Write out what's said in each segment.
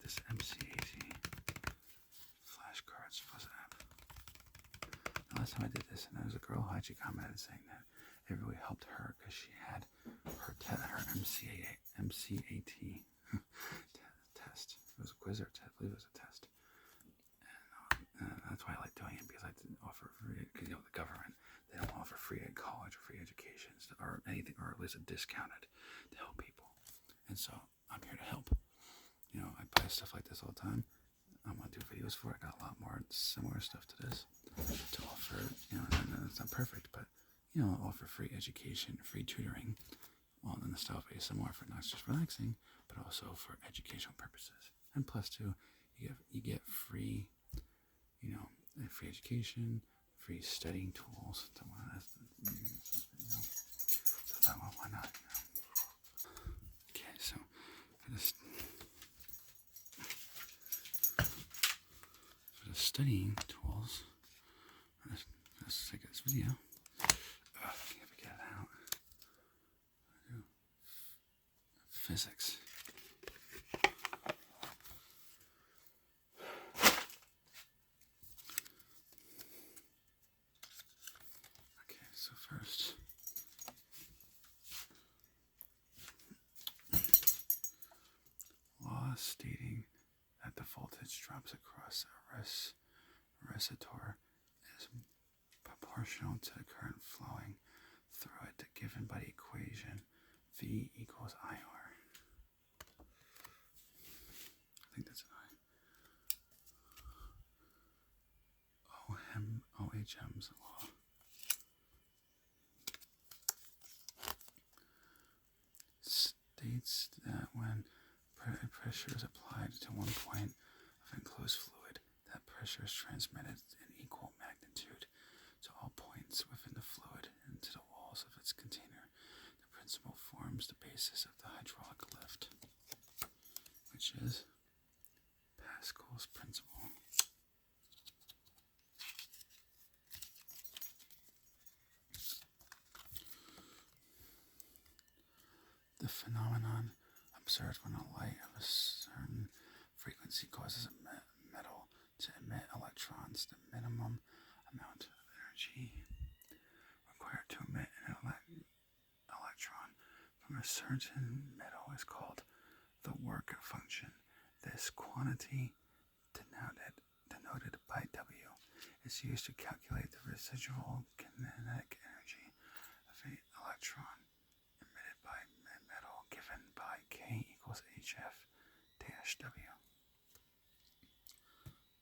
this MCAT flashcards fuzz app. The last time I did this, and there was a girl who actually commented saying that it really helped her because she had her MCAT test. It was a quiz or I believe it was a test. And that's why I like doing it, because I didn't offer free, because the government, they don't offer free college or free education or anything, or at least a discounted to help people. And so I'm here to help. I buy stuff like this all the time. I'm gonna do videos for it. I got a lot more similar stuff to this to offer. And it's not perfect, but offer free education, free tutoring, all in the style base, similar for not just relaxing, but also for educational purposes. And plus, too, you get free, free education, free studying tools. So I thought, well, why not? Okay, so for the studying tools, let's take this video. Can't get it out. Physics. Okay, so first, law stating that the voltage drops across a resistor is proportional to the current flowing through it, given by the equation V equals IR. I think that's an I. OHM's law. States that when pressure is applied to one point of enclosed fluid, that pressure is transmitted in equal magnitude to all points within the fluid and to the walls of its container. The principle forms the basis of the hydraulic lift, which is Pascal's principle. The phenomenon observed when a light of a certain frequency causes a metal to emit electrons. The minimum amount of energy required to emit an electron from a certain metal is called the work function. This quantity, denoted by W, is used to calculate the residual kinetic energy of an electron emitted by a metal, given by K equals HF dash W.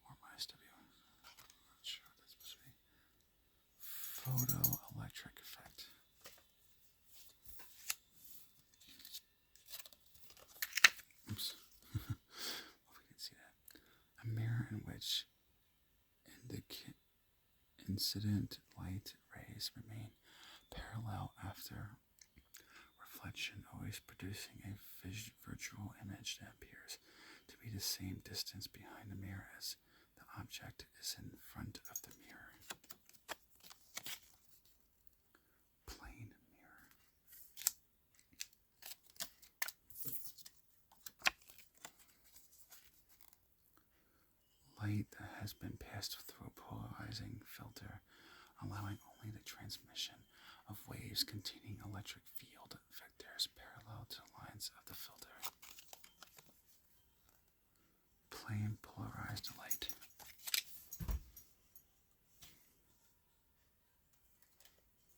Or minus W. I'm not sure what that's supposed to be. Photoelectric effect. Oops. Hope we can see that. A mirror in which incident light rays remain parallel after reflection, always producing a virtual image that appears to be the same distance behind the mirror as the object is in front of the mirror. Plane mirror. Light that has been passed through a polarizing filter, allowing only the transmission of waves containing electric field vectors parallel to the lines of the filter. Plane polarized light.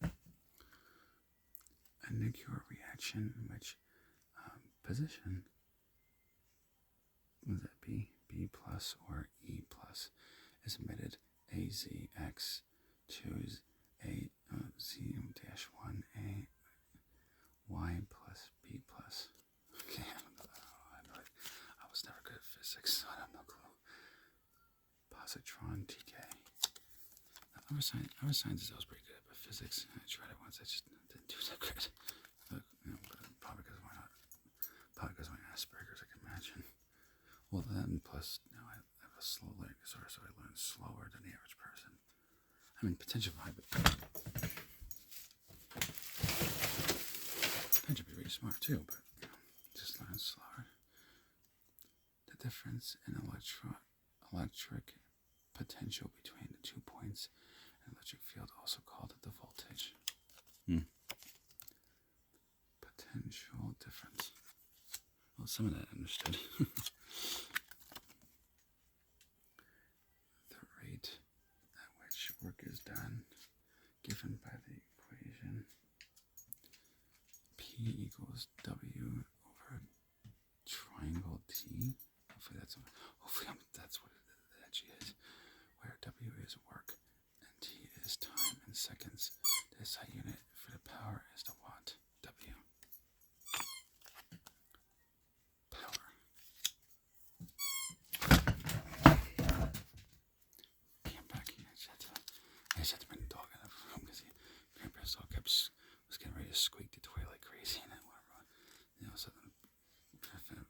A nuclear reaction in which position, would that be B plus or E plus, is emitted AZX choose A Z-1 A Y plus B plus. Okay, I was never good at physics, so I have no clue. Positron TK. Other sciences I was pretty good at, but physics, I tried it once, I just didn't do that good. But, probably because of my Asperger's, I can imagine. Well, then, plus, I have a slow learning disorder, so I learn slower than the average person. I mean, potential high, but potential be really smart too, but just learn slower. The difference in electric potential between the 2 points in electric field, also called the voltage. Potential difference. Well, some of that I understood. The rate at which work is done, given by the equation P equals W over triangle T. Hopefully that's what it actually is. Where W is work and T is time in seconds. The SI unit for the power is the watt. W. Power. Came back here. I just had to bring the dog out of the room because Grandpa's dog was getting ready to squeak the toy like crazy, and so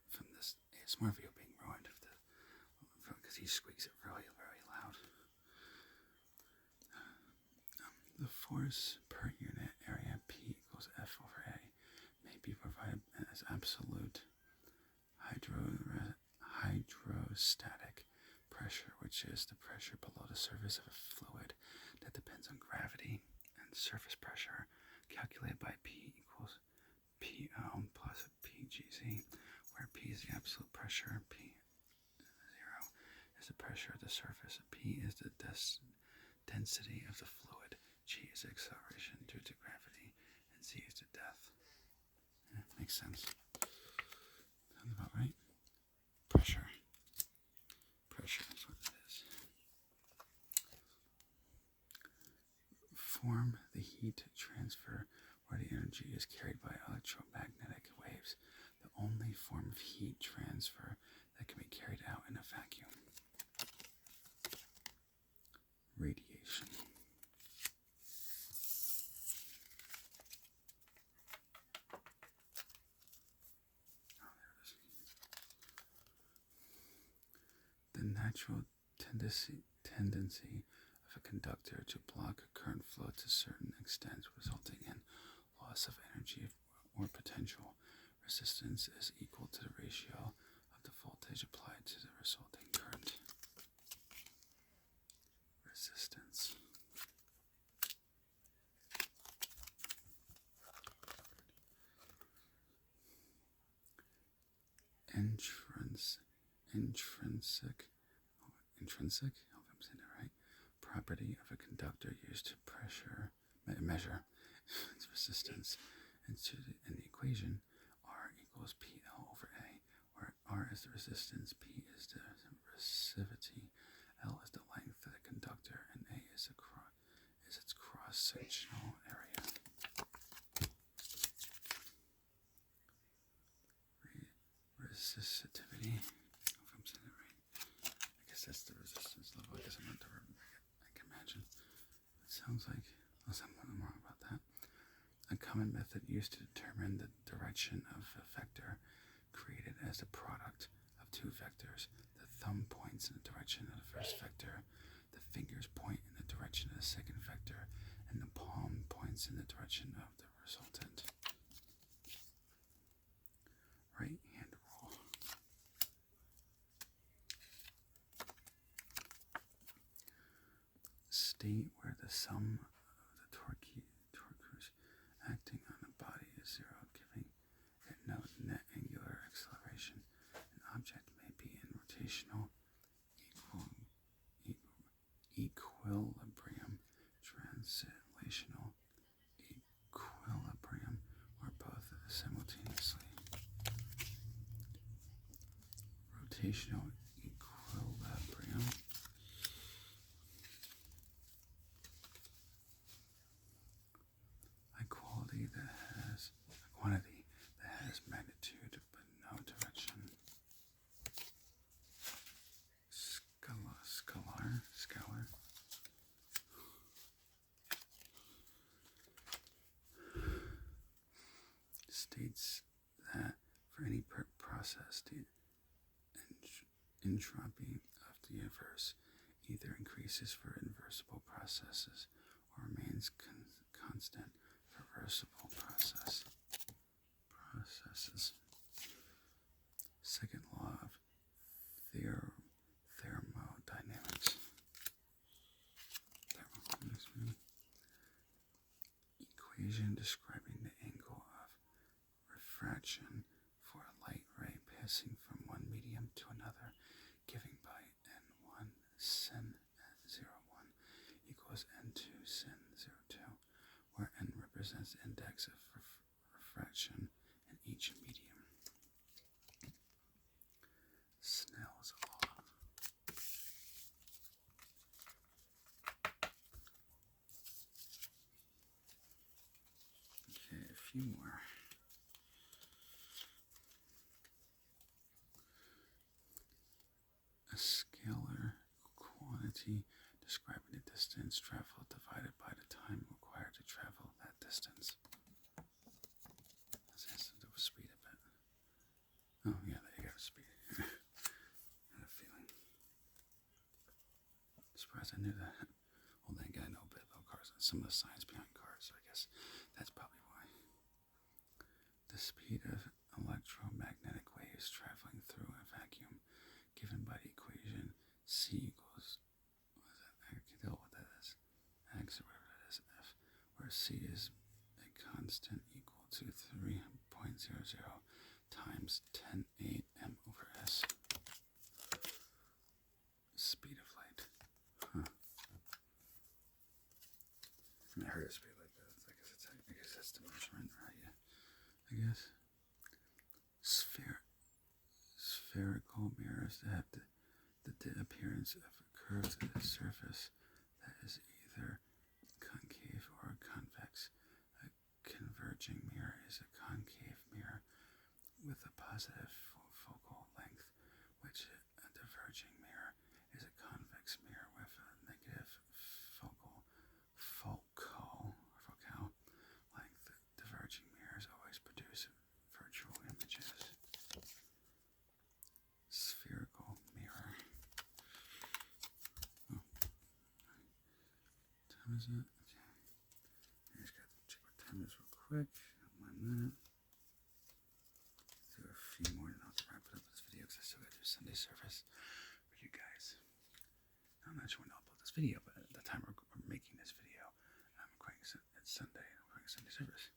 from this ASMR video being ruined because he squeaks it really, very loud. The force per unit area P equals F over A may be provided as absolute hydrostatic pressure, which is the pressure below the surface of a fluid that depends on gravity, and surface pressure calculated by P equals PO plus PGZ, where P is the absolute pressure, P0 is the pressure of the surface, P is the density of the fluid, G is acceleration due to gravity, and Z is the depth. Yeah, makes sense. Sounds about right. Pressure. Pressure is what it is. Form the heat transfer where the energy is carried by electromagnetic waves, the only form of heat transfer that can be carried out in a vacuum. Radiation. Oh, there it is. The natural tendency of a conductor to block a current flow to a certain extent, resulting in loss of energy or potential resistance, is equal to the ratio of the voltage applied to the resulting current. Resistance. Intrinsic, I hope I'm saying that right, property of a conductor used to measure its resistance, and in the equation R equals PL over A, where R is the resistance, P is the resistivity, L is the length of the conductor, and A is its cross-sectional area. Resistivity. I hope I'm saying it right. I guess that's the resistance level. I guess I'm not I can imagine. It sounds like, unless I'm wrong about that. A common method used to determine the direction of a vector created as the product of two vectors. The thumb points in the direction of the first vector, the fingers point in the direction of the second vector, and the palm points in the direction of the resultant. Right hand rule. State where the sum of the torques acting on a body is zero, giving it no net angular acceleration. An object may be in rotational equilibrium, translational equilibrium, or both simultaneously. Rotational equilibrium. A quantity that has magnitude but no direction. Scalar. States that for any process, the entropy of the universe either increases for inversible processes or remains constant for reversible processes. Second law of describing the angle of refraction for a light ray passing from one medium to another, giving by n1 sin 01 equals n2 sin 02, where n represents the index of refraction in each medium. Snell's law. Okay, a few more. A scalar quantity describing the distance traveled divided by the time required to travel that distance. Let's ask them to speed a bit. Oh, yeah, there you go, speed. I had a feeling. Surprised I knew that. Well, then again, I know a bit about cars and some of the science behind cars, so I guess that's probably why. The speed of electromagnetic waves traveling through a vacuum, given by the equation C equals, what is that? I can't tell what that is. X or whatever that is, F, where C is a constant equal to 3.00 times 10.8 m over s. Speed of light. Huh. I heard a speed like that. I guess that's the measurement, right? I guess. Spherical mirrors that have the appearance of a curved surface that is either concave or convex. A converging mirror is a concave mirror with a positive focal length, which a diverging mirror is a convex mirror with a negative focal length. Diverging mirrors always produce virtual images. Spherical mirror. Oh. Time is it? Okay. I just got to check what time it is real quick. Don't mind that. Do a few more and I'll wrap it up with this video because I still got to do Sunday service for you guys. I'm not sure when I'll upload this video, but at the time we're making this video, I'm recording it's Sunday and I'm recording Sunday service.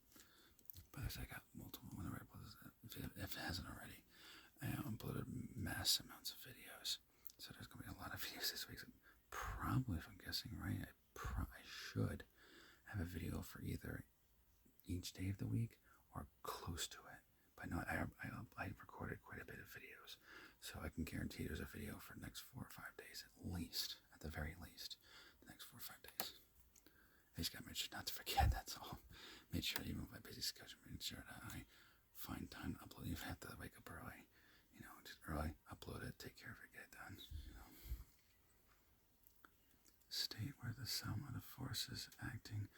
But as I got multiple, whenever I upload this, if it hasn't already, I uploaded mass amounts of videos. So there's going to be a lot of videos this week. So probably, if I'm guessing right, I should have a video for either each day of the week or close to it. But no, I recorded quite a bit of videos. So I can guarantee there's a video for the next 4 or 5 days at least, at the very least, the next 4 or 5 days. I just got to make sure not to forget, that's all. Make sure, even with my busy schedule, make sure that I find time to upload. If I have to wake up early, just early, upload it, take care of it, get it done, State where the sum of the forces acting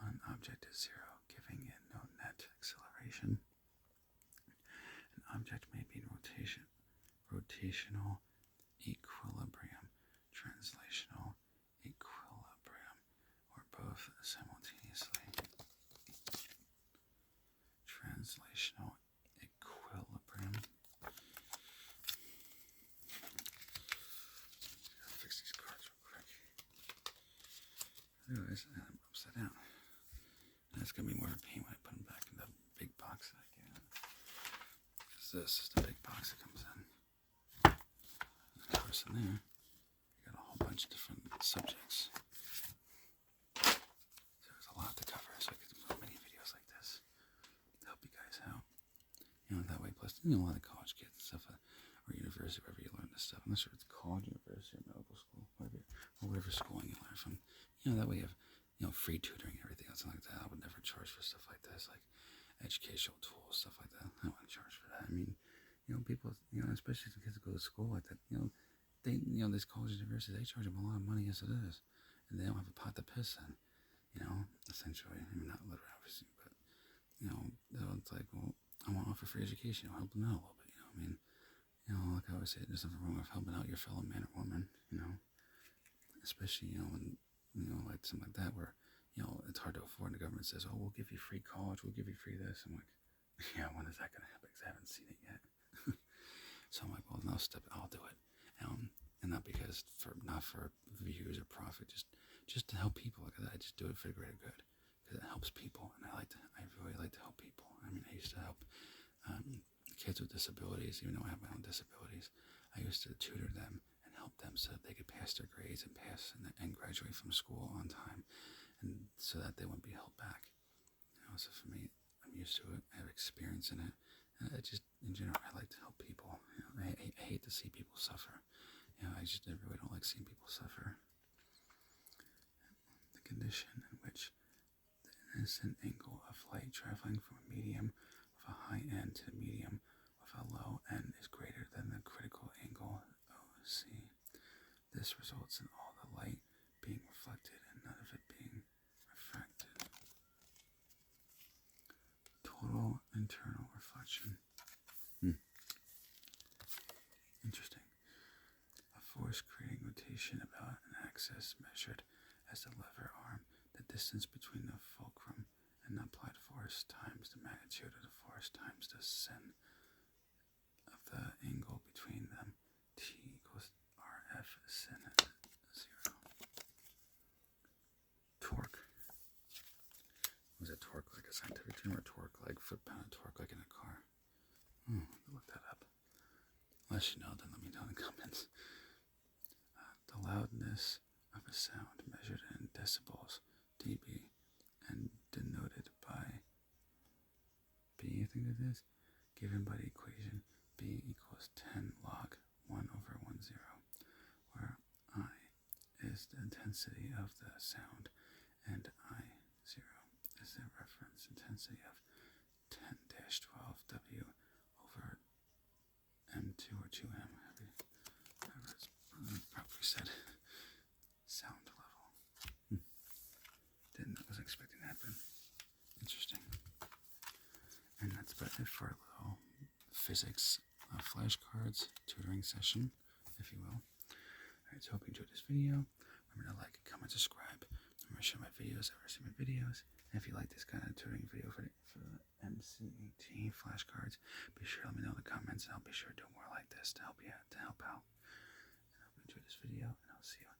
on an object is zero, giving it no net acceleration. An object may be in rotational equilibrium, translational equilibrium, or both simultaneously. Translational equilibrium. I'll fix these cards real quick. Otherwise, I'm upside down. And it's going to be more of a pain when I put them back in the big box that I get. Because this is the big box that comes in. And of course, in there, you got a whole bunch of different subjects. So there's a lot to cover, so I could do many videos like this to help you guys out. That way, plus, a lot of college kids and stuff, or university, wherever you learn this stuff. I'm not sure if it's college, university, or medical school, whatever schooling you learn from. That way you have, free tutoring and everything else like that. I would never charge for stuff like this, like educational tools, stuff like that. I wouldn't charge for that. I mean, people, especially the kids that go to school like that, these college universities, they charge them a lot of money as it is. And they don't have a pot to piss in, essentially. I mean, not literally, obviously, but, it's like, well, I want to offer free education. I'll help them out a little bit, like I always say, there's nothing wrong with helping out your fellow man or woman, especially, when, like something like that where, it's hard to afford and the government says, oh, we'll give you free college, we'll give you free this. I'm like, yeah, when is that going to happen? Because I haven't seen it yet. So I'm like, well, no, I'll do it. And not not for views or profit, just to help people like that. I just do it for the greater good. because it helps people, and I really like to help people. I mean, I used to help kids with disabilities, even though I have my own disabilities. I used to tutor them and help them so that they could pass their grades and graduate from school on time, and so that they wouldn't be held back. So for me, I'm used to it. I have experience in it, and in general, I like to help people. I hate to see people suffer. I really don't like seeing people suffer. The condition in which the innocent angle of light traveling from a medium with a high end to a medium with a low end is greater than the critical angle OC. This results in all the light being reflected and none of it being refracted. Total internal reflection. Interesting. A force creating rotation about an axis measured as the lever arm, the distance between the fulcrum and the applied force times the magnitude of the force times the sin of the angle between them. T equals RF sin 0. Torque. Was it torque like a scientific term or torque like foot-pound torque like in a car? Look that up. Unless you know, then let me know in the comments. The loudness of a sound measured in decibels, dB, and denoted by B, I think it is, given by the equation B equals 10 log 1 over 10, where I is the intensity of the sound and I0 is the reference intensity of 10-12W over M2 or 2M, however it's probably said. Sound level. Wasn't expecting that, but interesting. And that's about it for a little physics flashcards tutoring session, if you will. Alright, so hope you enjoyed this video. Remember to like, comment, subscribe. Remember to share my videos, see my videos. And if you like this kind of tutoring video for MCAT flashcards, be sure to let me know in the comments, and I'll be sure to do more like this to help you out, to help out. And I hope you enjoyed this video, and I'll see you